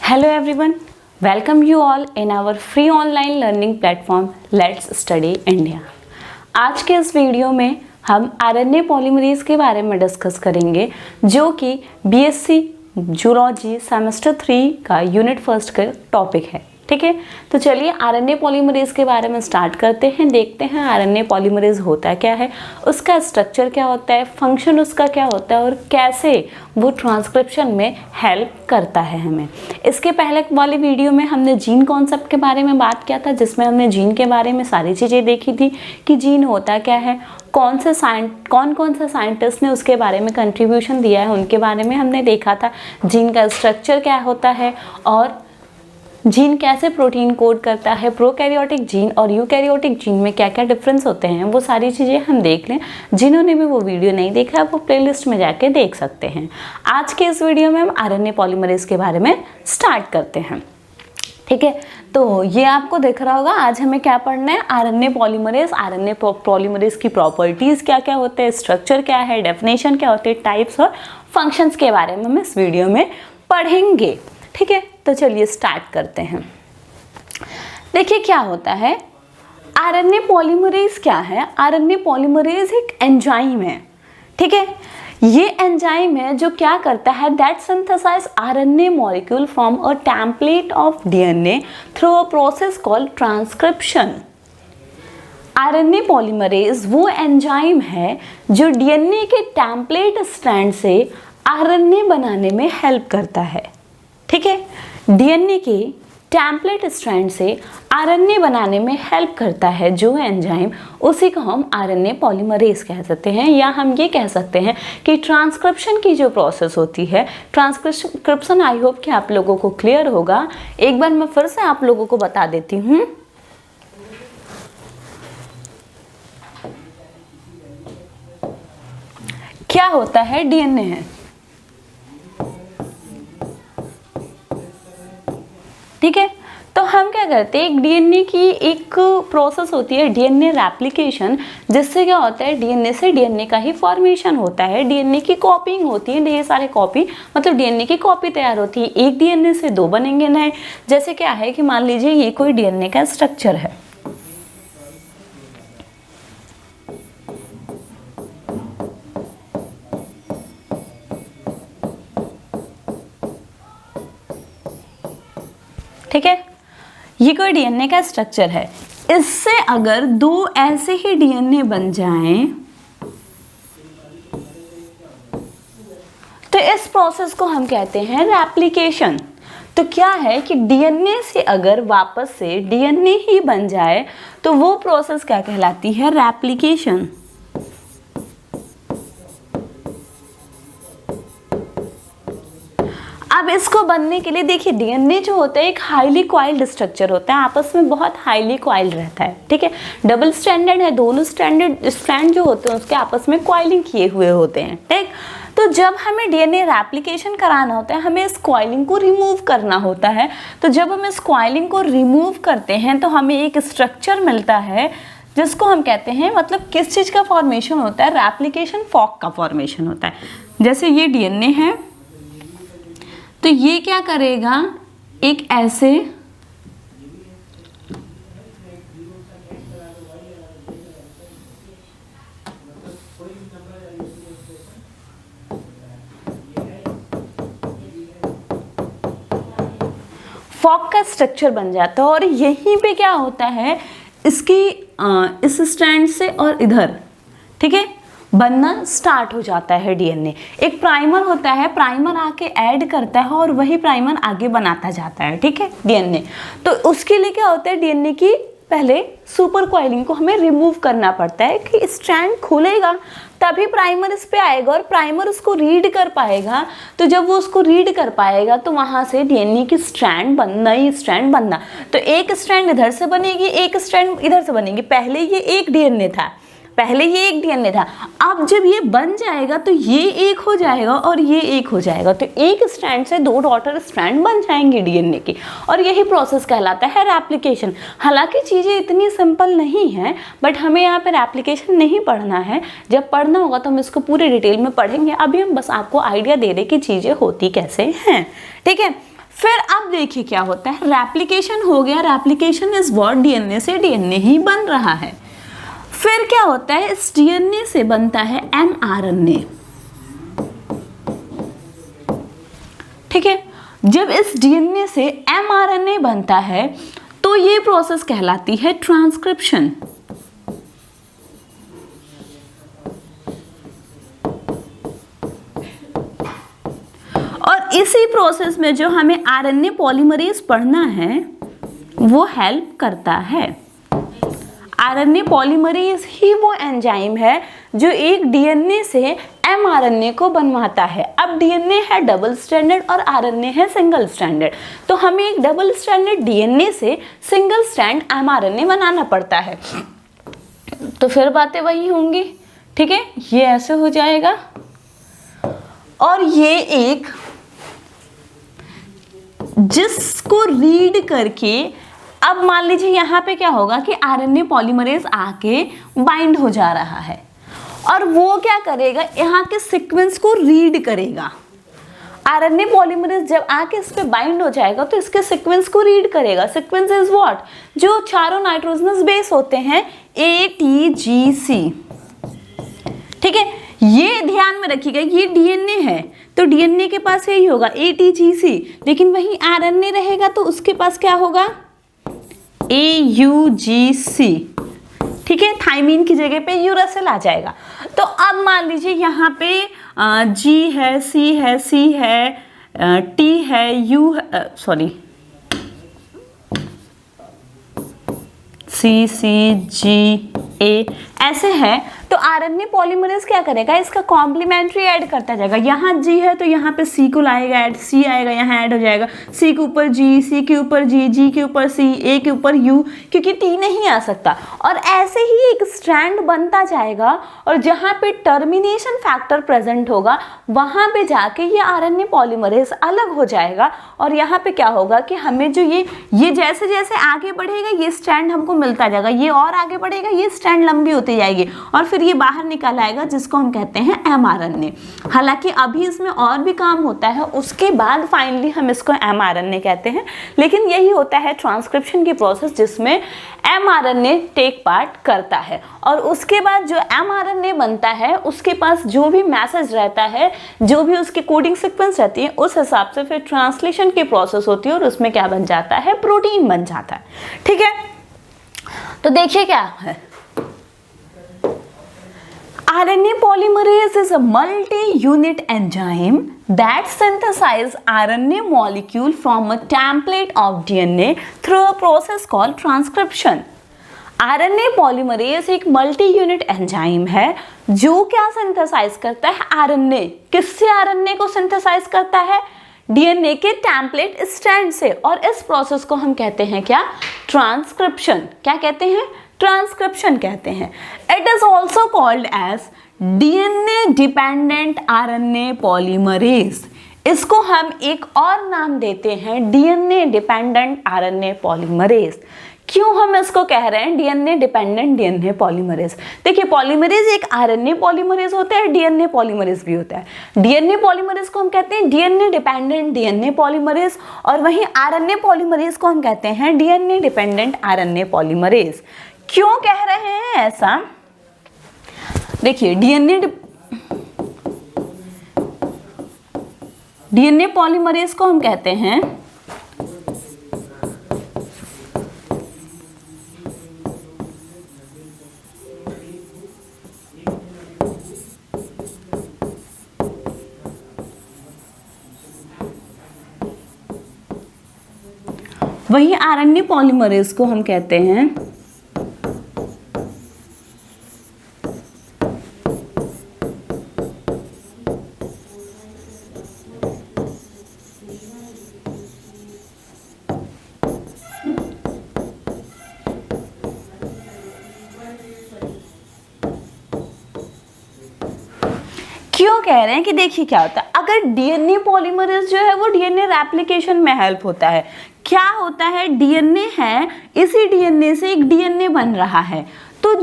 Hello everyone, welcome you all in our free online learning platform Let's Study India। आज के इस video में हम आरएनए पॉलीमरेज के बारे में डिस्कस करेंगे जो कि बीएससी जूलॉजी सेमेस्टर 3 का यूनिट फर्स्ट का टॉपिक है। ठीक है, तो चलिए आरएनए पॉलीमरेज के बारे में स्टार्ट करते हैं। देखते हैं आरएनए पॉलीमरेज होता क्या है, उसका स्ट्रक्चर क्या होता है, फंक्शन उसका क्या होता है और कैसे वो ट्रांसक्रिप्शन में हेल्प करता है हमें। इसके पहले वाली वीडियो में हमने जीन कॉन्सेप्ट के बारे में बात किया था, जिसमें हमने जीन के बारे में सारी चीज़ें देखी थी कि जीन होता क्या है, कौन से साइंटिस्ट ने उसके बारे में कंट्रीब्यूशन दिया है, उनके बारे में हमने देखा था। जीन का स्ट्रक्चर क्या होता है और जीन कैसे प्रोटीन कोड करता है, प्रोकैरियोटिक जीन और यूकैरियोटिक जीन में क्या क्या डिफरेंस होते हैं, वो सारी चीज़ें हम देख लें। जिन्होंने भी वो वीडियो नहीं देखा है वो प्लेलिस्ट में जाके देख सकते हैं। आज के इस वीडियो में हम आरएनए पॉलीमरेज के बारे में स्टार्ट करते हैं। ठीक है, तो ये आपको दिख रहा होगा आज हमें क्या पढ़ना है, आरएनए पॉलीमरेज की प्रॉपर्टीज़ क्या क्या होते हैं, स्ट्रक्चर क्या है, डेफिनेशन क्या होते हैं, टाइप्स और फंक्शंस के बारे में हम इस वीडियो में पढ़ेंगे। ठीक है, तो चलिए स्टार्ट करते हैं। देखिए क्या होता है आरएनए पॉलीमरेज। क्या है आरएनए पॉलीमरेज? एक एंजाइम है। ठीक है, ये एंजाइम है जो क्या करता है, that synthesize RNA molecule from a template of DNA through a process called transcription. RNA polymerase वो एंजाइम है जो डीएनए के टेम्पलेट स्ट्रैंड से आरएनए बनाने में हेल्प करता है। ठीक है, डीएनए के टेम्पलेट स्ट्रैंड से आरएनए बनाने में हेल्प करता है जो एंजाइम, उसी को हम आरएनए पॉलीमरेज कह सकते हैं। या हम ये कह सकते हैं कि ट्रांसक्रिप्शन की जो प्रोसेस होती है, ट्रांसक्रिप्शन आई होप कि आप लोगों को क्लियर होगा। एक बार मैं फिर से आप लोगों को बता देती हूँ। क्या होता है, डीएनए है। ठीक है, तो हम क्या करते हैं, एक डीएनए की एक प्रोसेस होती है डीएनए रेप्लिकेशन, जिससे क्या होता है डीएनए से डीएनए का ही फॉर्मेशन होता है, डीएनए की कॉपिंग होती है, ढेर सारे कॉपी मतलब डीएनए की कॉपी तैयार होती है। एक डीएनए से दो बनेंगे नए। जैसे क्या है कि मान लीजिए ये कोई डीएनए का स्ट्रक्चर है। ठीक है, ये कोई डीएनए का स्ट्रक्चर है। इससे अगर दो ऐसे ही डीएनए बन जाएं तो इस प्रोसेस को हम कहते हैं रेप्लिकेशन। तो क्या है कि डीएनए से अगर वापस से डीएनए ही बन जाए तो वो प्रोसेस क्या कहलाती है, रेप्लिकेशन। अब इसको बनने के लिए देखिए, डीएनए जो होता है एक हाईली कॉइल्ड स्ट्रक्चर होता है, आपस में बहुत हाईली कॉइल्ड रहता है। ठीक है, डबल स्ट्रैंडेड है, दोनों स्ट्रैंड जो होते हैं उसके आपस में कॉइलिंग किए हुए होते हैं। ठीक, तो जब हमें डीएनए रेप्लिकेशन कराना होता है, हमें इस कॉइलिंग को रिमूव करना होता है। तो जब हम इस कॉइलिंग को रिमूव करते हैं तो हमें एक स्ट्रक्चर मिलता है जिसको हम कहते हैं, मतलब किस चीज़ का फॉर्मेशन होता है, रेप्लिकेशन फॉर्क का फॉर्मेशन होता है। जैसे ये डीएनए है तो ये क्या करेगा, एक ऐसे फॉक का स्ट्रक्चर बन जाता है और यहीं पे क्या होता है, इसकी इस स्ट्रैंड से और इधर, ठीक है, बनना स्टार्ट हो जाता है डीएनए। एक प्राइमर होता है, प्राइमर आके ऐड करता है और वही प्राइमर आगे बनाता जाता है। ठीक है, डीएनए। तो उसके लिए क्या होता है, डीएनए की पहले सुपर कॉइलिंग को हमें रिमूव करना पड़ता है कि स्ट्रैंड खुलेगा तभी प्राइमर इस पे आएगा और प्राइमर उसको रीड कर पाएगा। तो जब वो उसको रीड कर पाएगा तो वहाँ से डीएनए की नई स्ट्रैंड बनना। तो एक स्ट्रैंड इधर से बनेगी, एक स्ट्रैंड इधर से बनेगी। पहले ये एक डीएनए था, अब जब ये बन जाएगा तो ये एक हो जाएगा और ये एक हो जाएगा। तो एक स्ट्रैंड से दो डॉटर स्ट्रैंड बन जाएंगे डीएनए की, और यही प्रोसेस कहलाता है रेप्लिकेशन। हालांकि चीज़ें इतनी सिंपल नहीं हैं, बट हमें यहाँ पे रेप्लिकेशन नहीं पढ़ना है। जब पढ़ना होगा तो हम इसको पूरे डिटेल में पढ़ेंगे। अभी हम बस आपको आइडिया दे रहे कि चीज़ें होती कैसे हैं। ठीक है, फिर अब देखिए क्या होता है, रेप्लिकेशन हो गया। रेप्लिकेशन इज व्हाट, डीएनए से डीएनए ही बन रहा है। फिर क्या होता है, इस डीएनए से बनता है एमआरएनए। ठीक है, जब इस डीएनए से एमआरएनए बनता है तो ये प्रोसेस कहलाती है ट्रांसक्रिप्शन। और इसी प्रोसेस में जो हमें आरएनए पॉलीमरेज पढ़ना है वो हेल्प करता है। आरएनए पॉलीमरेज ही वो एंजाइम है जो एक डीएनए से एमआरएनए को बनवाता है। अब डीएनए है डबल स्ट्रैंडेड और आरएनए है सिंगल स्ट्रैंडेड, तो हमें एक डबल स्ट्रैंडेड डीएनए से सिंगल स्ट्रैंड एमआरएनए बनाना पड़ता है। तो फिर बातें वही होंगी। ठीक है, ये ऐसे हो जाएगा और ये एक जिसको रीड करके, अब मान लीजिए यहाँ पे क्या होगा कि आरएनए पॉलीमरेज आके बाइंड हो जा रहा है और वो क्या करेगा, यहाँ के सीक्वेंस को रीड करेगा। आरएनए पॉलीमरेज जब आके इस पे बाइंड हो जाएगा तो इसके सीक्वेंस को रीड करेगा। सीक्वेंस इज व्हाट, जो चारों नाइट्रोजनस बेस होते हैं ATGC। ठीक है, ये ध्यान में रखिएगा, ये डीएनए है तो डीएनए के पास यही होगा ATGC, लेकिन वहीं आरएनए रहेगा तो उसके पास क्या होगा, AUGC। ठीक है, थाइमीन की जगह पे यूरासिल आ जाएगा। तो अब मान लीजिए यहाँ पे G है, C है, C है, T है, U सॉरी CCGA ऐसे है। तो आरएनए पॉलीमरेज क्या करेगा, इसका कॉम्प्लीमेंट्री ऐड करता जाएगा। यहाँ G है तो यहाँ पे C को लाएगा ऐड, C आएगा यहाँ ऐड हो जाएगा, C के ऊपर G, C के ऊपर G, G के ऊपर C, A के ऊपर U, क्योंकि T नहीं आ सकता। और ऐसे ही एक स्ट्रैंड बनता जाएगा और जहाँ पे टर्मिनेशन फैक्टर प्रेजेंट होगा वहाँ पे जाके ये आरएनए पॉलीमरेज अलग हो जाएगा। और यहाँ पे क्या होगा कि हमें जो ये जैसे जैसे आगे बढ़ेगा ये स्ट्रैंड हमको मिलता जाएगा, ये और आगे बढ़ेगा ये स्ट्रैंड लंबी होती जाएगी और फिर ये बाहर निकल आएगा जिसको हम कहते हैं एमआरएनए। हालांकि अभी इसमें और भी काम होता है, उसके बाद फाइनली हम इसको एमआरएनए कहते हैं। लेकिन यही होता है ट्रांसक्रिप्शन की प्रोसेस जिसमें एमआरएनए टेक पार्ट करता है। और उसके बाद जो एमआरएनए बनता है उसके पास जो भी मैसेज रहता है, जो भी उसकी कोडिंग सीक्वेंस रहती है, उस हिसाब से फिर ट्रांसलेशन की प्रोसेस होती है और उसमें क्या बन जाता है, प्रोटीन बन जाता है। ठीक है, तो देखिए क्या है, RNA polymerase is a multi-unit enzyme that synthesizes RNA molecule from a template of DNA through a process called transcription. RNA polymerase एक मल्टी-यूनिट एंजाइम है जो क्या सिंथेसाइज करता है, RNA। किससे RNA को सिंथेसाइज करता है, DNA के टेम्पलेट स्ट्रैंड से। और इस प्रोसेस को हम कहते हैं क्या, ट्रांसक्रिप्शन। क्या कहते हैं, ट्रांसक्रिप्शन कहते हैं। It is also called as DNA dependent RNA polymerase. इसको हम एक और नाम देते हैं डीएनए डिपेंडेंट आरएनए पॉलीमरेज। क्यों हम इसको कह रहे हैं डीएनए डिपेंडेंट डीएनए पॉलीमरेज? देखिए, पॉलीमरेज एक आरएनए पॉलीमरेज होता है, डीएनए पॉलीमरेज भी होता है। डीएनए पॉलीमरेज को हम कहते हैं डीएनए डिपेंडेंट डीएनए पॉलीमरेज और वहीं आरएनए पॉलीमरेज को हम कहते हैं डीएनए डिपेंडेंट आरएनए पॉलीमरेज। क्यों कह रहे हैं ऐसा? देखिए, डीएनए पॉलीमरेज को हम कहते हैं वही आरएनए पॉलीमरेज को हम कहते हैं क्यों कह रहे हैं कि देखिए क्या होता है, अगर डीएनए पॉलीमरेज जो है वो डीएनए रेप्लिकेशन में हेल्प होता है। क्या होता है, डीएनए है, इसी डीएनए से एक डीएनए बन रहा है, तो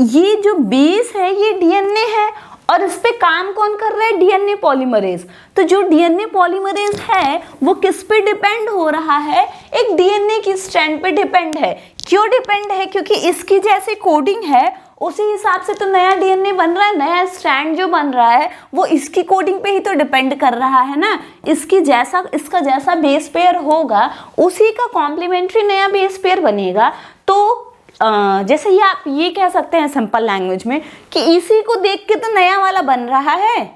ये जो बेस है ये डीएनए है और इस पे काम कौन कर रहा है? DNA polymerase. तो जो डीएनए पॉलीमरेज है वो किस पे डिपेंड हो रहा है? एक डीएनए की स्ट्रैंड पे डिपेंड है। क्यों डिपेंड है? क्योंकि इसकी जैसे कोडिंग है उसी हिसाब से तो नया डीएनए बन रहा है, नया स्ट्रैंड जो बन रहा है वो इसकी कोडिंग पे ही तो डिपेंड कर रहा है ना। इसका जैसा बेस पेयर होगा उसी का कॉम्प्लीमेंट्री नया बेस पेयर बनेगा। तो जैसे ये आप ये कह सकते हैं सिंपल लैंग्वेज में कि इसी को देख के तो नया वाला बन रहा है।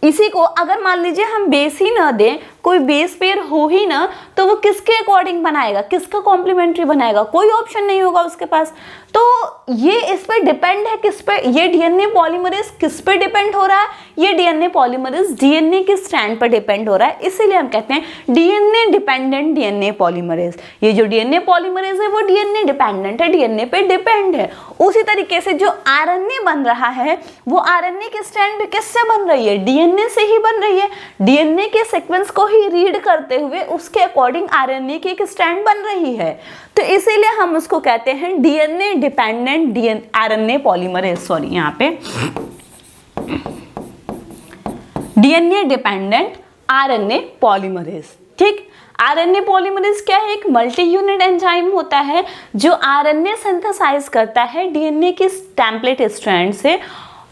इसी को अगर मान लीजिए हम बेस ही ना दें, कोई बेस पेयर हो ही ना, तो वो किसके अकॉर्डिंग बनाएगा, किसका कॉम्प्लीमेंट्री बनाएगा? कोई ऑप्शन नहीं होगा उसके पास। तो ये इस पे डिपेंड है, किस पे? ये डीएनए पॉलीमरेज किस पे डिपेंड हो रहा है? ये डीएनए पॉलीमरेज डीएनए के स्ट्रैंड पर डिपेंड हो रहा है, इसीलिए हम कहते हैं डीएनए डिपेंडेंट डीएनए पॉलीमरेज। ये जो डीएनए पॉलीमरेज है वो डीएनए डिपेंडेंट है, डीएनए पे डिपेंड है। उसी तरीके से जो आरएनए बन रहा है वो आरएनए के स्ट्रैंड पे किससे बन रही है? डीएनए से ही बन रही है। डीएनए के सीक्वेंस को ही रीड करते हुए उसके अकॉर्डिंग आरएनए की एक स्ट्रैंड बन रही है। तो इसीलिए हम उसको कहते हैं DNA dependent RNA polymerase. Sorry, यहाँ पे डीएनए डिपेंडेंट आरएनए पॉलीमरेज। ठीक, आरएनए पॉलीमरेज क्या है? एक मल्टी यूनिट एंजाइम होता है जो आरएनए सिंथेसाइज करता है डीएनए के टेम्पलेट स्ट्रैंड से।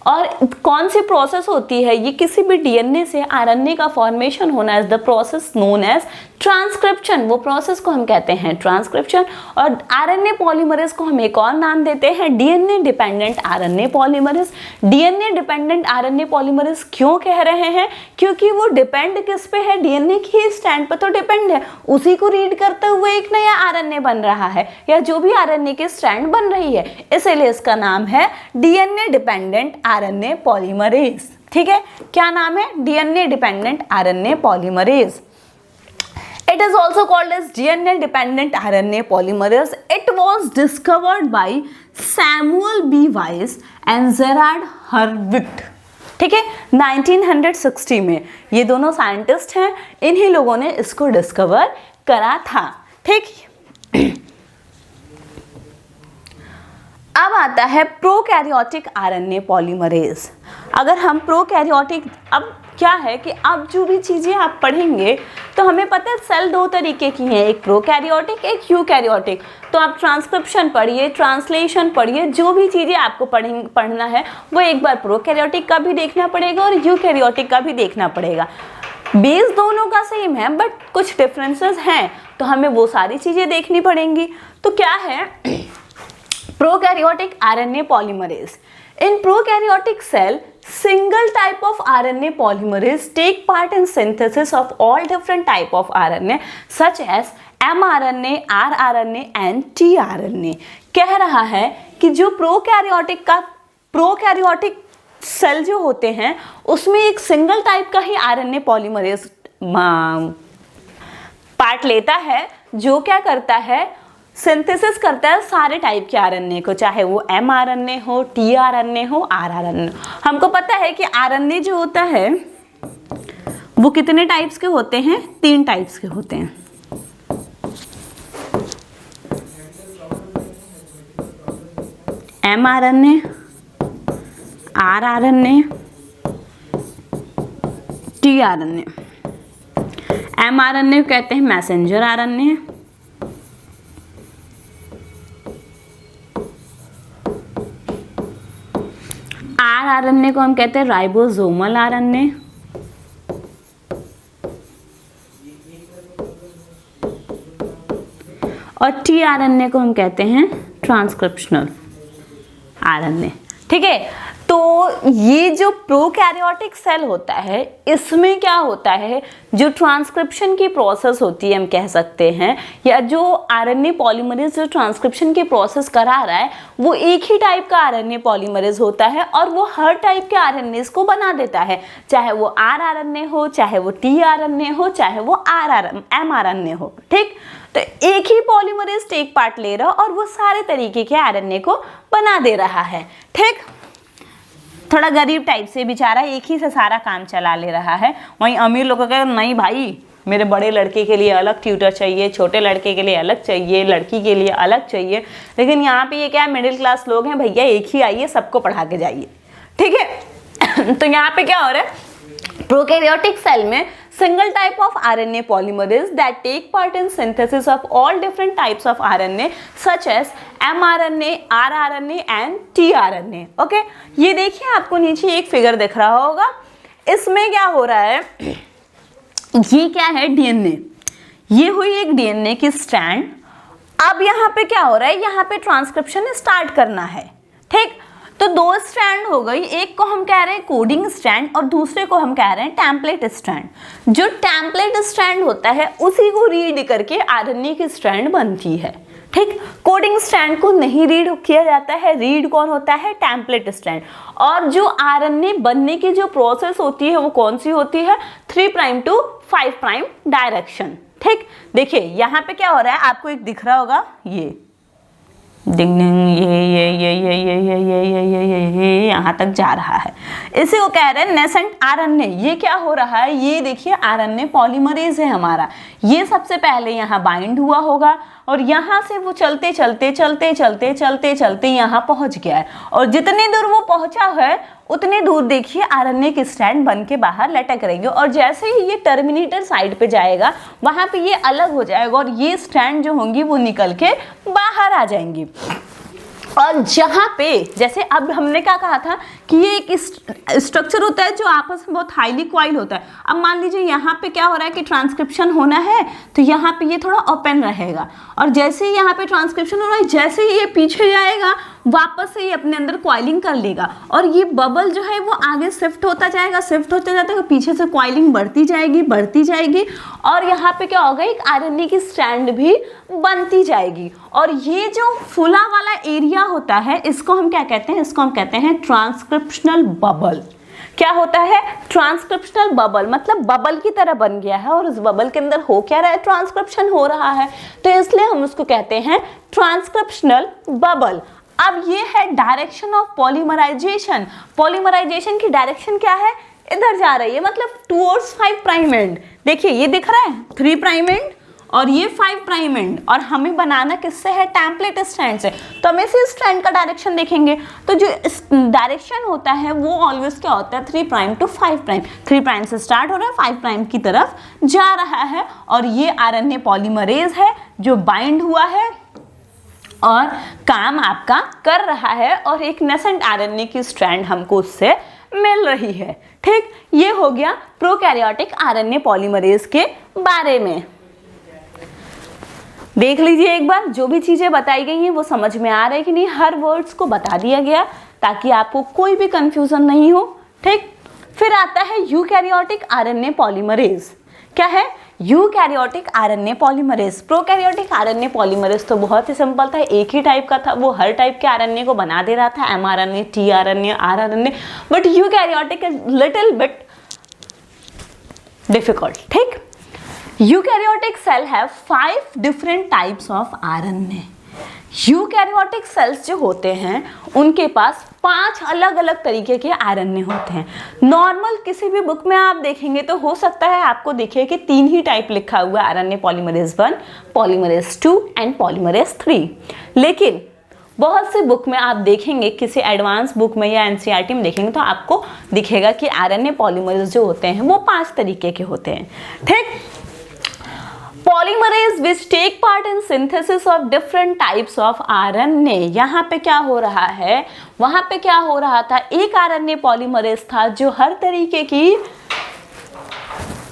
और कौन सी प्रोसेस होती है? ये किसी भी डीएनए से आरएनए का फॉर्मेशन होना is the process known as transcription. वो प्रोसेस को हम कहते हैं ट्रांसक्रिप्शन। और आरएनए पॉलीमरेज को हम एक और नाम देते हैं DNA dependent RNA polymerase. DNA dependent RNA polymerase क्यों कह रहे हैं? क्योंकि वो डिपेंड किस पे है? डीएनए की स्ट्रैंड पर तो डिपेंड है, उसी को रीड करते हुए एक नया आरएनए बन रहा है या जो भी आरएनए की स्ट्रैंड बन रही है, इसीलिए इसका नाम है डीएनए डिपेंडेंट आरएनए पॉलीमरेज। ठीक है, क्या नाम है? DNA dependent RNA polymerase. It is also called as DNA dependent RNA polymerase. It was discovered by Samuel B. Weiss and Gerard Hurwitz. ठीक है, 1960 में ये दोनों साइंटिस्ट हैं, इन्हीं लोगों ने इसको डिस्कवर करा था। ठीक, अब आता है प्रोकैरियोटिक आरएनए पॉलीमरेज। अगर हम प्रोकैरियोटिक, अब क्या है कि अब जो भी चीज़ें आप पढ़ेंगे तो हमें पता है सेल दो तरीके की हैं, एक प्रोकैरियोटिक एक यूकैरियोटिक। तो आप ट्रांसक्रिप्शन पढ़िए, ट्रांसलेशन पढ़िए, जो भी चीज़ें आपको पढ़ना है वो एक बार प्रोकैरियोटिक का भी देखना पड़ेगा और यूकैरियोटिक का भी देखना पड़ेगा। बेस दोनों का सेम है बट कुछ डिफरेंसेस हैं, तो हमें वो सारी चीज़ें देखनी पड़ेंगी। तो क्या है prokaryotic RNA polymerase? In prokaryotic cell, single type of RNA polymerase take part in synthesis of all different type of RNA such as mRNA, rRNA and tRNA। कह रहा है कि जो प्रोकैरियोटिक सेल जो होते हैं उसमें एक सिंगल टाइप का ही RNA पॉलीमरेज पार्ट लेता है, जो क्या करता है? सिंथेसिस करता है सारे टाइप के आरएनए को, चाहे वो एमआरएनए हो, टीआरएनए हो, आरआरएनए हो। हमको पता है कि आरएनए जो होता है वो कितने टाइप्स के होते हैं? 3 टाइप्स के होते हैं। MRNA, rRNA, tRNA. एमआरएनए को कहते हैं मैसेंजर आरएनए, आरएनए को हम कहते हैं राइबोसोमल आरएनए, और टीआरएनए को हम कहते हैं ट्रांसक्रिप्शनल आरएनए। ठीक है, तो ये जो प्रोकैरियोटिक सेल होता है इसमें क्या होता है? जो ट्रांसक्रिप्शन की प्रोसेस होती है हम कह सकते हैं, या जो आरएनए पॉलीमरेज जो ट्रांसक्रिप्शन की प्रोसेस करा रहा है वो एक ही टाइप का आरएनए पॉलीमरेज होता है और वो हर टाइप के आरएनएस को बना देता है, चाहे वो आरआरएनए हो, चाहे वो टीआरएनए हो, चाहे वो एमआरएनए हो। ठीक, तो एक ही पॉलीमरेज टेक पार्ट ले रहा और वो सारे तरीके के आरएनए को बना दे रहा है। ठीक, थोड़ा गरीब टाइप से बेचारा एक ही से सारा काम चला ले रहा है। वहीं अमीर लोगों का नहीं भाई, मेरे बड़े लड़के के लिए अलग ट्यूटर चाहिए, छोटे लड़के के लिए अलग चाहिए, लड़की के लिए अलग चाहिए। लेकिन यहाँ पे ये क्या है, मिडिल क्लास लोग हैं भैया, एक ही आइए सबको पढ़ा के जाइए। ठीक है तो यहाँ पे क्या हो रहा है, प्रोकैरियोटिक सेल में single type of RNA polymerase that take part in synthesis of all different types of RNA such as mRNA, rRNA and tRNA. Okay, ये देखिए आपको नीचे एक फिगर दिख रहा होगा, इसमें क्या हो रहा है, ये क्या है, डीएनए, ये हुई एक डीएनए की स्ट्रैंड। अब यहाँ पे क्या हो रहा है, यहाँ पे ट्रांसक्रिप्शन स्टार्ट करना है, ठीक। तो दो स्ट्रैंड हो गई, एक को हम कह रहे हैं कोडिंग स्ट्रैंड और दूसरे को हम कह रहे हैं टेम्पलेट स्ट्रैंड। जो टेम्पलेट स्ट्रैंड होता है उसी को रीड करके आरएनए की स्ट्रैंड बनती है, ठीक। कोडिंग स्ट्रैंड को नहीं रीड किया जाता है, रीड कौन होता है, टेम्पलेट स्ट्रैंड। और जो आरएनए बनने की जो प्रोसेस होती है वो कौन सी होती है, 3 प्राइम टू 5 प्राइम डायरेक्शन, ठीक। देखिए यहाँ पे क्या हो रहा है, आपको एक दिख रहा होगा, ये डिंग डिंग, ये यहाँ तक जा रहा है, इसी को कह रहे हैं नेसेंट आरएनए। ये क्या हो रहा है, ये देखिए आरएनए पॉलीमरेज है हमारा, ये सबसे पहले यहाँ बाइंड हुआ होगा और यहाँ से वो चलते चलते चलते चलते चलते चलते यहाँ पहुँच गया है, और जितनी दूर वो पहुँचा है उतनी दूर देखिए आरएनए की स्ट्रैंड बन के बाहर लटक रहेगी, और जैसे ही ये टर्मिनेटर साइड पे जाएगा वहाँ पे ये अलग हो जाएगा और ये स्ट्रैंड जो होंगी वो निकल के बाहर आ जाएंगी। और जहाँ पे जैसे अब हमने क्या कहा था कि ये एक स्ट्रक्चर होता है जो आपस में बहुत हाईली क्वाइल होता है। अब मान लीजिए यहाँ पे क्या हो रहा है कि ट्रांसक्रिप्शन होना है तो यहाँ पे ये थोड़ा ओपन रहेगा, और जैसे ही यहाँ पे ट्रांसक्रिप्शन हो रहा है जैसे ही ये पीछे जाएगा वापस से ये अपने अंदर क्वाइलिंग कर लेगा, और ये बबल जो है वो आगे शिफ्ट होता जाएगा, शिफ्ट होते जाते हुए पीछे से क्वाइलिंग बढ़ती जाएगी, और यहाँ पे क्या होगा, एक आरएनए की स्ट्रैंड भी बनती जाएगी। और ये जो फुला वाला एरिया होता है इसको हम क्या कहते हैं, इसको हम कहते हैं ट्रांसक्रिप्शनल बबल। क्या होता है, ट्रांसक्रिप्शनल बबल, मतलब बबल की तरह बन गया है और उस बबल के अंदर हो क्या रहा है, ट्रांसक्रिप्शन हो रहा है, तो इसलिए हम उसको कहते हैं ट्रांसक्रिप्शनल बबल। अब ये है डायरेक्शन ऑफ पॉलीमराइजेशन। पॉलीमराइजेशन की डायरेक्शन क्या है, इधर जा रही है, मतलब टुवर्ड्स 5 प्राइम एंड। देखिए ये दिख रहा है 3 प्राइम एंड और ये 5 प्राइम एंड, और हमें बनाना किससे है, टेम्पलेट स्ट्रैंड से। तो हम इसी स्ट्रैंड का डायरेक्शन देखेंगे, तो जो डायरेक्शन होता है वो ऑलवेज क्या होता है, 3 प्राइम टू 5 प्राइम। 3 प्राइम से स्टार्ट हो रहा है, 5 प्राइम की तरफ जा रहा है, और ये आरएनए पॉलीमरेज है जो बाइंड हुआ है और काम आपका कर रहा है, और एक नेसेंट आरएनए की स्ट्रैंड हमको उससे मिल रही है, ठीक। ये हो गया प्रोकैरियोटिक आरएनए पॉलीमरेज के बारे में। देख लीजिए एक बार, जो भी चीजें बताई गई हैं वो समझ में आ रहा है कि नहीं, हर वर्ड्स को बता दिया गया ताकि आपको कोई भी कंफ्यूजन नहीं हो, ठीक। फिर आता है यूकैरियोटिक आरएनए पॉलीमरेज। क्या है, eukaryotic RNA polymerase. Prokaryotic RNA polymerase तो बहुत ही सिंपल था, एक ही टाइप का था, वो हर टाइप के आरएनए को बना दे रहा था, mRNA, tRNA, rRNA, but eukaryotic is little bit difficult, ठीक। Eukaryotic cell have 5 different types of RNA. Eukaryotic cells जो होते हैं उनके पास 5 अलग अलग तरीके के आरएनए होते हैं। नॉर्मल किसी भी बुक में आप देखेंगे तो हो सकता है आपको दिखे कि 3 ही टाइप लिखा हुआ है, RNA polymerase 1, polymerase 2 and polymerase 3। लेकिन बहुत से बुक में आप देखेंगे, किसी एडवांस बुक में या एनसीईआरटी में देखेंगे तो आपको दिखेगा कि आरएनए पॉलीमरेज जो होते हैं वो 5 तरीके के होते हैं, ठीक। Polymerase which take part in synthesis of different types of RNA। यहाँ पे क्या हो रहा है, वहाँ पे क्या हो रहा था, एक RNA पॉलीमरेज था जो हर तरीके की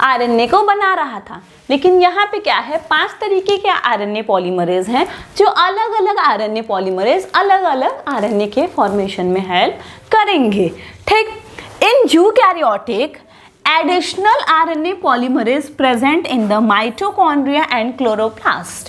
RNA को बना रहा था, लेकिन यहाँ पे क्या है, 5 तरीके के RNA पॉलीमरेज हैं जो अलग अलग RNA पॉलीमरेज अलग अलग RNA के फॉर्मेशन में हेल्प करेंगे, ठीक। In eukaryotic additional RNA polymerase present in the mitochondria and chloroplast।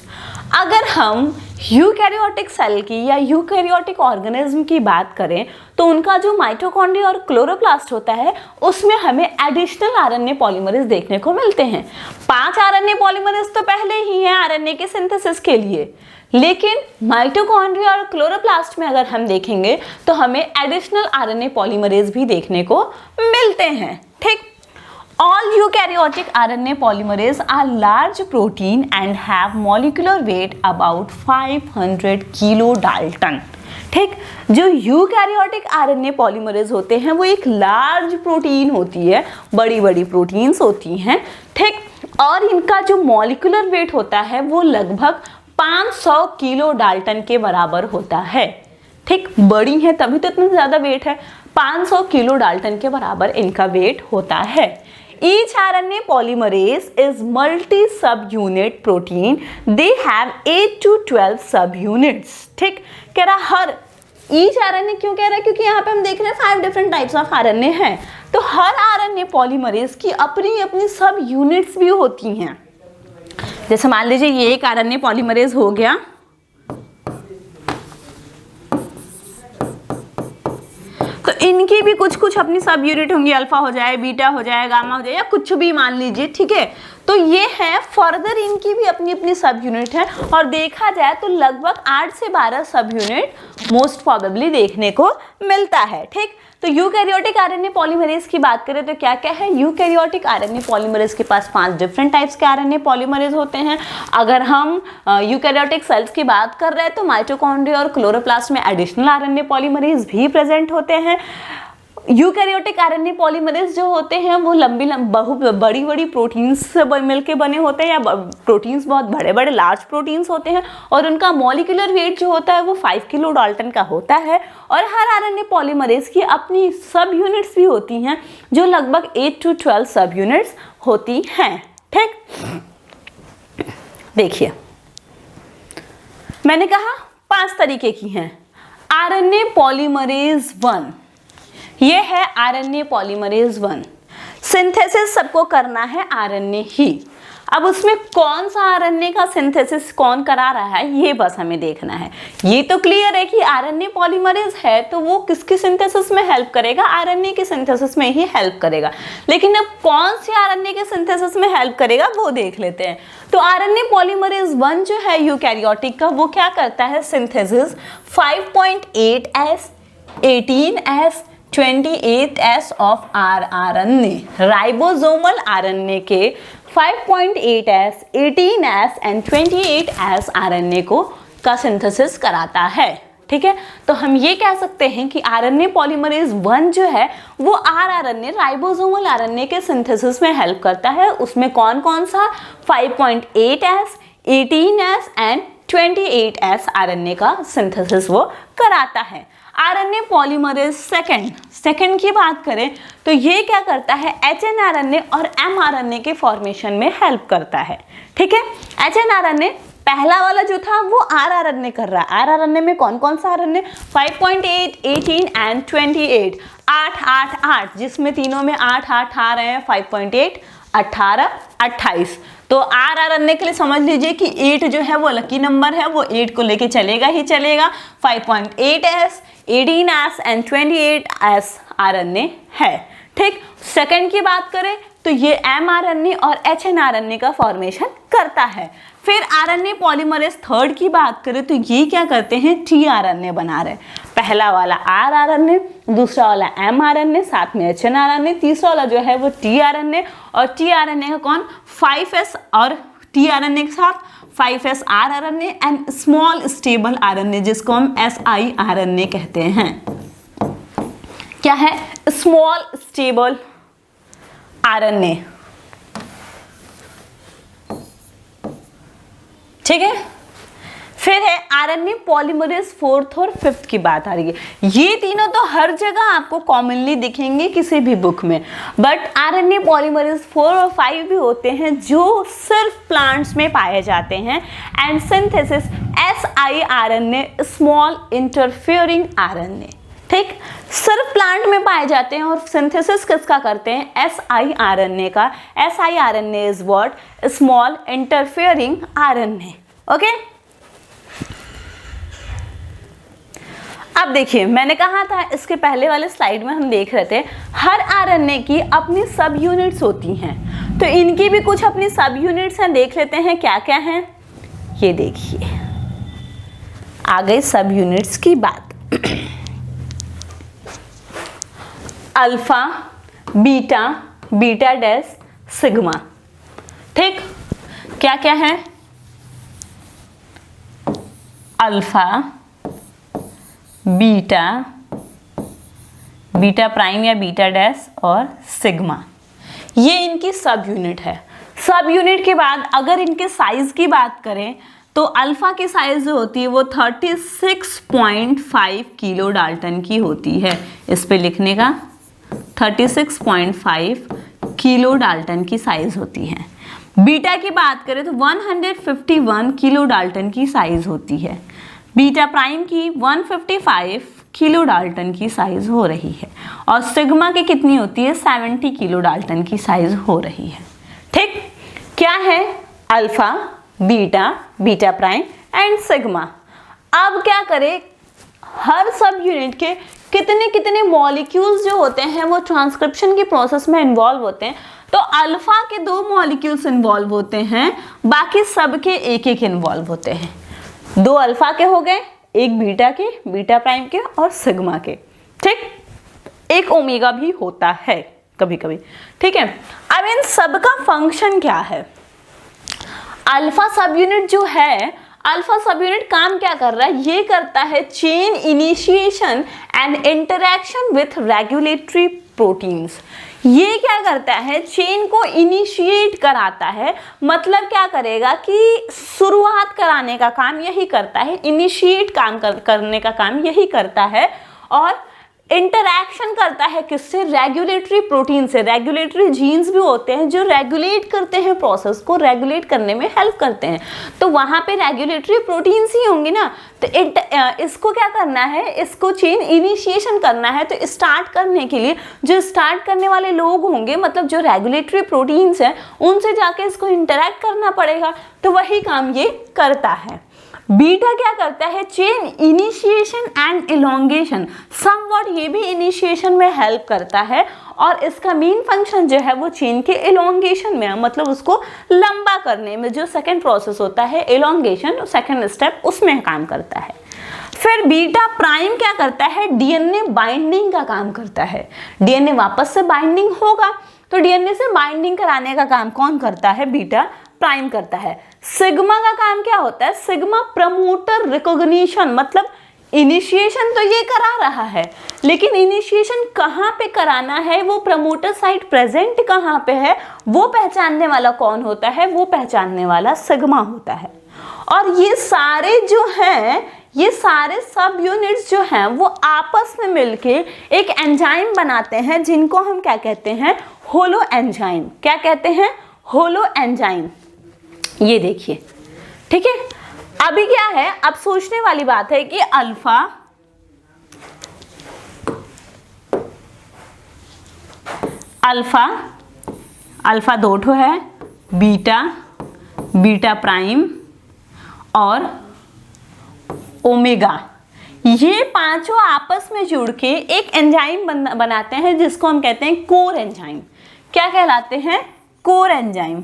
अगर हम यूकैरियोटिक सेल की या यूकैरियोटिक ऑर्गेनिज्म की बात करें तो उनका जो माइटोकॉन्ड्रिया और क्लोरोप्लास्ट होता है उसमें हमें एडिशनल आरएनए पॉलीमरेज देखने को मिलते हैं। 5 आरएनए पॉलीमरेज तो पहले ही हैं आरएनए के सिंथेसिस के लिए, लेकिन माइटोकॉन्ड्रिया और क्लोरोप्लास्ट में अगर हम देखेंगे तो हमें एडिशनल आरएनए पॉलीमरेज भी देखने को मिलते हैं, ठीक। All eukaryotic RNA polymerase are large protein and have molecular weight about 500 kilodalton, ठीक, जो यूकैरियोटिक आरएनए पॉलीमरेज होते हैं वो एक लार्ज प्रोटीन होती है, बड़ी बड़ी प्रोटीन्स होती हैं, ठीक, और इनका जो मॉलिक्यूलर वेट होता है वो लगभग 500 किलो डाल्टन के बराबर होता है। ठीक, बड़ी है तभी तो इतना ज़्यादा वेट है, 500 किलो डाल्टन के बराबर इनका वेट होता है। Each RNA polymerase is multi-subunit protein. They have 8 to 12 subunits. ठीक, कह रहा हर each RNA क्यों कह रहा है, क्योंकि यहाँ पे हम देख रहे हैं 5 different types of RNA हैं, तो हर RNA polymerase की अपनी अपनी सब यूनिट्स भी होती हैं। जैसे मान लीजिए ये एक RNA polymerase हो गया, तो इनकी भी कुछ कुछ अपनी सब यूनिट होंगी, अल्फा हो जाए, बीटा हो जाए, गामा हो जाए, या कुछ भी मान लीजिए, ठीक है। तो ये है फर्दर इनकी भी अपनी अपनी सब यूनिट है, और देखा जाए तो लगभग 8 से 12 सब यूनिट मोस्ट प्रोबेबली देखने को मिलता है। ठीक, तो यूकैरियोटिक आरएनए पॉलीमरेज की बात करें तो क्या क्या है, यूकैरियोटिक आरएनए पॉलीमरेज के पास 5 डिफरेंट टाइप्स के आरएनए पॉलीमरेज होते हैं। अगर हम यूकैरियोटिक सेल्स की बात कर रहे हैं तो माइटोकॉन्ड्रिया और क्लोरोप्लास्ट में एडिशनल आरएनए पॉलीमरेज भी प्रेजेंट होते हैं। यूकैरियोटिक आरएनए पॉलीमरेज जो होते हैं वो बड़ी बड़ी प्रोटीन्स से मिलकर बने होते हैं, या प्रोटीन्स बहुत बड़े बड़े लार्ज प्रोटीन्स होते हैं, और उनका मॉलिक्यूलर वेट जो होता है वो 5 किलो डाल्टन का होता है। और हर आरएनए पॉलीमरेज की अपनी सब यूनिट्स भी होती हैं, जो लगभग 8 to 12 सब यूनिट्स होती हैं। ठीक, देखिए मैंने कहा 5 तरीके की हैं। आरएनए पॉलीमरेज 1, ये है आरएनए पॉलीमरेज 1। सिंथेसिस सबको करना है आरएनए ही। अब उसमें कौन सा आरएनए का सिंथेसिस कौन करा रहा है ये बस हमें देखना है। ये तो क्लियर है कि आरएनए पॉलीमरेज है तो वो किसकी सिंथेसिस में हेल्प करेगा, आरएनए की सिंथेसिस में ही हेल्प करेगा। लेकिन अब कौन सी आरएनए के सिंथेसिस में हेल्प करेगा वो देख लेते हैं। तो आरएनए पॉलीमरेज 1 जो है यूकैरियोटिक का, वो क्या करता है, synthesis 5.8S 18S 28S of RNA, ribosomal RNA के 5.8S 18S and 28S RNA को का सिंथेसिस कराता है। ठीक है, तो हम ये कह सकते हैं कि आरएनए पॉलीमरेज 1 जो है वो आरएनए राइबोसोमल आरएनए के सिंथेसिस में हेल्प करता है। उसमें कौन कौन सा 5.8S 18S and 28S RNA का सिंथेसिस वो कराता है। आरएनए पॉलीमरेज सेकंड की बात करें तो ये क्या करता है, एचएनआरएनए और एमआरएनए के फॉर्मेशन में हेल्प करता है। ठीक है, एचएनआरएनए पहला वाला जो था वो आरआरएनए कर रहा है। आरआरएनए में कौन कौन सा आरएनए, 5.8 18 एंड 28, 8 8 8, जिसमें तीनों में 8 8 आ रहे हैं, 5.8 18 28। तो आरआरएनए के लिए समझ लीजिए कि 8 जो है वो लकी नंबर है, वो 8 को लेके चलेगा ही चलेगा। 5.8S 18S and 28S RNA है। ठीक, सेकंड की बात करें तो ये एमआरएनए और एचएनआरएनए का फॉर्मेशन करता है। फिर आरएनए पॉलीमरेज थर्ड की बात करें तो ये क्या करते हैं, टीआरएनए बना रहे हैं। पहला वाला आरआरएनए, दूसरा वाला एमआरएनए, साथ में एचएनआरएनए, तीसरा वाला जो है वो टीआरएनए, और टीआरएनए का कौन 5S, और टीआरएनए के साथ 5S rRNA and small stable RNA जिसको हम siRNA कहते हैं। क्या है, स्मॉल स्टेबल आरएनए। ठीक है, फिर है आरएनए पॉलीमरेज 4th और 5th की बात आ रही है। ये तीनों तो हर जगह आपको कॉमनली दिखेंगे किसी भी बुक में, बट आरएनए पॉलीमरेज 4 और 5 भी होते हैं जो सिर्फ प्लांट्स में पाए जाते हैं। And synthesis siRNA, small interfering RNA. ठीक, सिर्फ प्लांट में पाए जाते हैं, और सिंथेसिस किसका करते हैं, siRNA का। siRNA is what, small interfering RNA. Okay, अब देखिए मैंने कहा था इसके पहले वाले स्लाइड में हम देख रहे थे हर आरएनए की अपनी सब यूनिट्स होती हैं, तो इनकी भी कुछ अपनी सब यूनिट्स हैं। देख लेते हैं क्या क्या हैं। ये देखिए आ गई सब यूनिट्स की बात। Alpha, beta, beta dash, sigma. ठीक, क्या क्या है, अल्फा, बीटा, बीटा प्राइम या बीटा डैश और सिग्मा, ये इनकी सब यूनिट है। सब यूनिट के बाद अगर इनके साइज की बात करें तो अल्फा की साइज जो होती है वो 36.5 किलो डाल्टन की होती है। इस पे लिखने का 36.5 किलो डाल्टन की साइज होती है। बीटा की बात करें तो 151 किलो डाल्टन की साइज होती है। बीटा प्राइम की 155 किलो डाल्टन की साइज हो रही है और सिग्मा की कितनी होती है 70 किलो डाल्टन की साइज हो रही है। ठीक, क्या है alpha, beta, beta prime and sigma. अब क्या करें, हर सब यूनिट के कितने कितने मॉलिक्यूल्स जो होते हैं वो ट्रांसक्रिप्शन की प्रोसेस में इन्वॉल्व होते हैं। तो अल्फा के 2 मॉलिक्यूल्स इन्वॉल्व होते हैं, बाकी सब के एक एक इन्वॉल्व होते हैं। 2 अल्फा के हो गए, एक बीटा के, बीटा प्राइम के और सिग्मा के। ठीक, एक ओमेगा भी होता है कभी कभी। ठीक है, अब इन सब का फंक्शन क्या है। अल्फा सब यूनिट जो है, अल्फा सब यूनिट काम क्या कर रहा है, ये करता है chain initiation and interaction with regulatory proteins. ये क्या करता है, चेन को इनिशिएट कराता है। मतलब क्या करेगा कि शुरुआत कराने का काम यही करता है, इनिशिएट करने का काम यही करता है और इंटरैक्शन करता है किससे, रेगुलेटरी प्रोटीन से। रेगुलेटरी जीन्स भी होते हैं जो रेगुलेट करते हैं, प्रोसेस को रेगुलेट करने में हेल्प करते हैं। तो वहाँ पे रेगुलेटरी प्रोटीन्स ही होंगी ना। तो इसको क्या करना है, इसको चेन इनिशिएशन करना है। तो स्टार्ट करने के लिए जो स्टार्ट करने वाले लोग होंगे, मतलब जो रेगुलेटरी प्रोटीन्स हैं, उनसे जाके इसको इंटरैक्ट करना पड़ेगा। तो वही काम ये करता है। बीटा क्या करता है, chain initiation and elongation. Somewhat ये भी इनिशिएशन में हेल्प करता है और इसका मेन फंक्शन जो है वो चेन के इलोंगेशन में है, मतलब उसको लंबा करने में। जो सेकंड प्रोसेस होता है इलोंगेशन, सेकंड स्टेप, उसमें काम करता है। फिर बीटा प्राइम क्या करता है, डीएनए बाइंडिंग का काम करता है। डीएनए वापस से बाइंडिंग होगा तो डीएनए से बाइंडिंग कराने का काम कौन करता है, बीटा प्राइम करता है। सिग्मा का काम क्या होता है, सिग्मा प्रमोटर रिकॉग्निशन, मतलब इनिशिएशन तो ये करा रहा है, लेकिन इनिशिएशन कहाँ पे कराना है, वो प्रमोटर साइट प्रेजेंट कहाँ पे है, वो पहचानने वाला कौन होता है, वो पहचानने वाला सिग्मा होता है। और ये सारे जो हैं, ये सारे सब यूनिट्स जो हैं वो आपस में मिलके एक एंजाइम बनाते हैं, जिनको हम क्या कहते हैं, होलो एंजाइम। क्या कहते हैं, होलो एंजाइम। ये देखिए, ठीक है। अभी क्या है, अब सोचने वाली बात है कि अल्फा, अल्फा, अल्फा 2 ठो है, बीटा, बीटा प्राइम और ओमेगा, ये पांचों आपस में जुड़ के एक एंजाइम बनाते हैं जिसको हम कहते हैं कोर एंजाइम। क्या कहलाते हैं, कोर एंजाइम।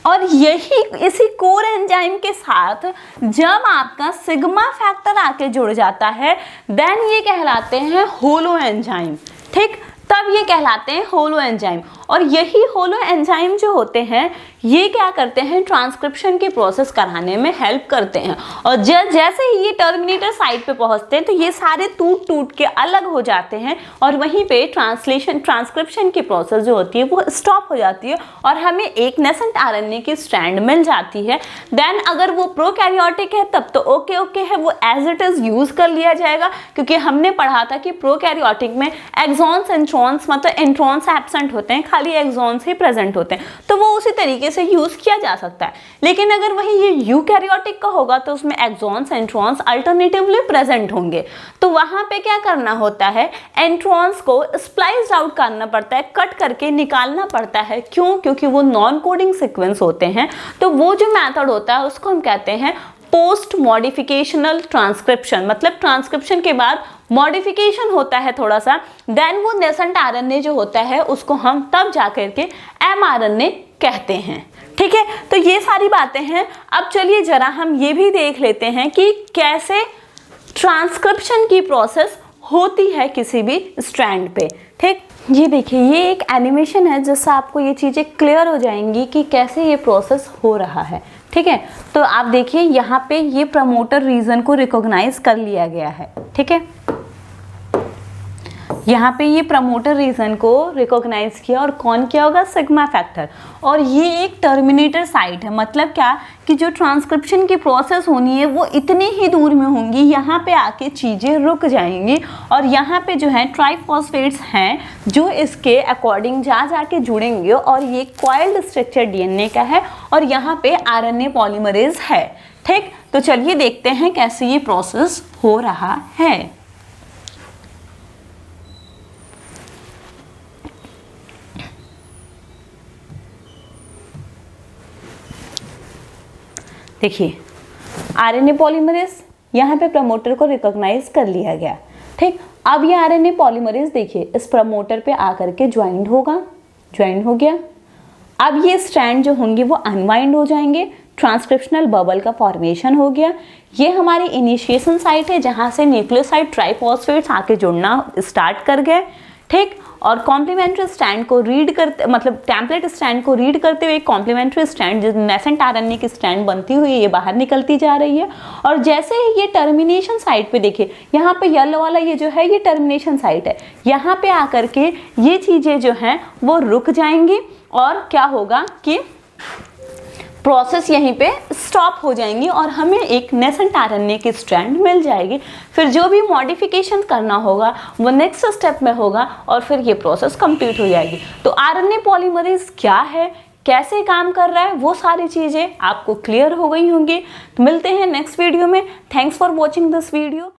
और यही इसी कोर एंजाइम के साथ जब आपका सिग्मा फैक्टर आके जुड़ जाता है, देन ये कहलाते हैं होलो एंजाइम। ठीक, तब ये कहलाते हैं होलो एंजाइम। और यही होलो एंजाइम जो होते हैं ये क्या करते हैं, ट्रांसक्रिप्शन की प्रोसेस कराने में हेल्प करते हैं। और जैसे ही ये टर्मिनेटर साइट पे पहुंचते हैं तो ये सारे टूट टूट के अलग हो जाते हैं और वहीं पे ट्रांसक्रिप्शन की प्रोसेस जो होती है वो स्टॉप हो जाती है और हमें एक नेसेंट आरएनए की स्ट्रैंड मिल जाती है। देन अगर वो प्रोकैरियोटिक है तब तो ओके है, वो एज इट इज यूज कर लिया जाएगा, क्योंकि हमने पढ़ा था कि प्रोकैरियोटिक में एक्सॉन्स इंट्रॉन्स, मतलब इंट्रॉन्स एब्सेंट होते हैं, खाली एक्सॉन्स ही प्रेजेंट होते हैं, तो वो उसी तरीके से यूज किया जा सकता है। लेकिन अगर वही ये यूकैरियोटिक का होगा तो उसमें एक्सॉन्स एंट्रॉन्स अल्टरनेटिवली प्रेजेंट होंगे। तो वहां पे क्या करना होता है, एंट्रॉन्स को स्प्लाइस्ड आउट करना पड़ता है, कट करके निकालना पड़ता है। क्यों? क्योंकि वो नॉन कोडिंग सीक्वेंस होते हैं। तो वो जो मेथड होता है उसको हम कहते हैं पोस्ट मॉडिफिकेशनल ट्रांसक्रिप्शन, मतलब ट्रांसक्रिप्शन के बाद मॉडिफिकेशन होता है थोड़ा सा, देन वो नेसेंट आरएनए जो होता है उसको हम तब जाकर के एमआरएनए कहते हैं। ठीक है, तो ये सारी बातें हैं। अब चलिए जरा हम ये भी देख लेते हैं कि कैसे ट्रांसक्रिप्शन की प्रोसेस होती है किसी भी स्ट्रैंड पे। ठीक, ये देखिए, ये एक एनिमेशन है जिससे आपको ये चीज़ें क्लियर हो जाएंगी कि कैसे ये प्रोसेस हो रहा है। ठीक है, तो आप देखिए यहाँ पे ये प्रमोटर रीजन को रिकॉग्नाइज कर लिया गया है। ठीक है, यहाँ पे ये प्रमोटर रीजन को रिकॉग्नाइज किया, और कौन किया होगा? Sigma factor. और ये एक टर्मिनेटर साइट है, मतलब क्या कि जो ट्रांसक्रिप्शन की प्रोसेस होनी है वो इतने ही दूर में होंगी, यहाँ पे आके चीज़ें रुक जाएंगी, और यहाँ पे जो है ट्राइफॉस्फेट्स हैं जो इसके अकॉर्डिंग जाके जुड़ेंगे, और ये कॉइल्ड स्ट्रक्चर डीएनए का है, और यहाँ पे आरएनए पॉलीमरेज है। ठीक, तो चलिए देखते हैं कैसे ये प्रोसेस हो रहा है। देखिए, आरएनए पॉलीमरेज यहाँ पे प्रमोटर को रिकॉग्नाइज कर लिया गया। ठीक, अब ये आरएनए पॉलीमरेज देखिए इस प्रमोटर पे आकर के ज्वाइंट हो गया। अब ये स्ट्रैंड जो होंगे वो अनवाइंड हो जाएंगे, ट्रांसक्रिप्शनल बबल का फॉर्मेशन हो गया। ये हमारी इनिशिएशन साइट है जहाँ से न्यूक्लियोसाइड ट्राइफॉस्फेट्स आके जुड़ना स्टार्ट कर गए। ठीक, और कॉम्प्लीमेंट्री स्ट्रैंड को रीड करते, मतलब टेम्पलेट स्ट्रैंड को रीड करते हुए कॉम्प्लीमेंट्री स्ट्रैंड जो नेसेंट आरएनए की स्ट्रैंड बनती हुई ये बाहर निकलती जा रही है। और जैसे ही ये टर्मिनेशन साइट पे देखिए, यहाँ पे येलो वाला ये जो है ये टर्मिनेशन साइट है, यहाँ पे आकर के ये चीज़ें जो हैं वो रुक जाएंगी, और क्या होगा कि प्रोसेस यहीं पे स्टॉप हो जाएंगी, और हमें एक नेसेंट आरएनए की स्ट्रैंड मिल जाएगी। फिर जो भी मॉडिफिकेशन करना होगा वो नेक्स्ट स्टेप में होगा, और फिर ये प्रोसेस कंप्लीट हो जाएगी। तो आरएनए पॉलीमरेज क्या है, कैसे काम कर रहा है, वो सारी चीज़ें आपको क्लियर हो गई होंगी। तो मिलते हैं नेक्स्ट वीडियो में। Thanks for watching this video.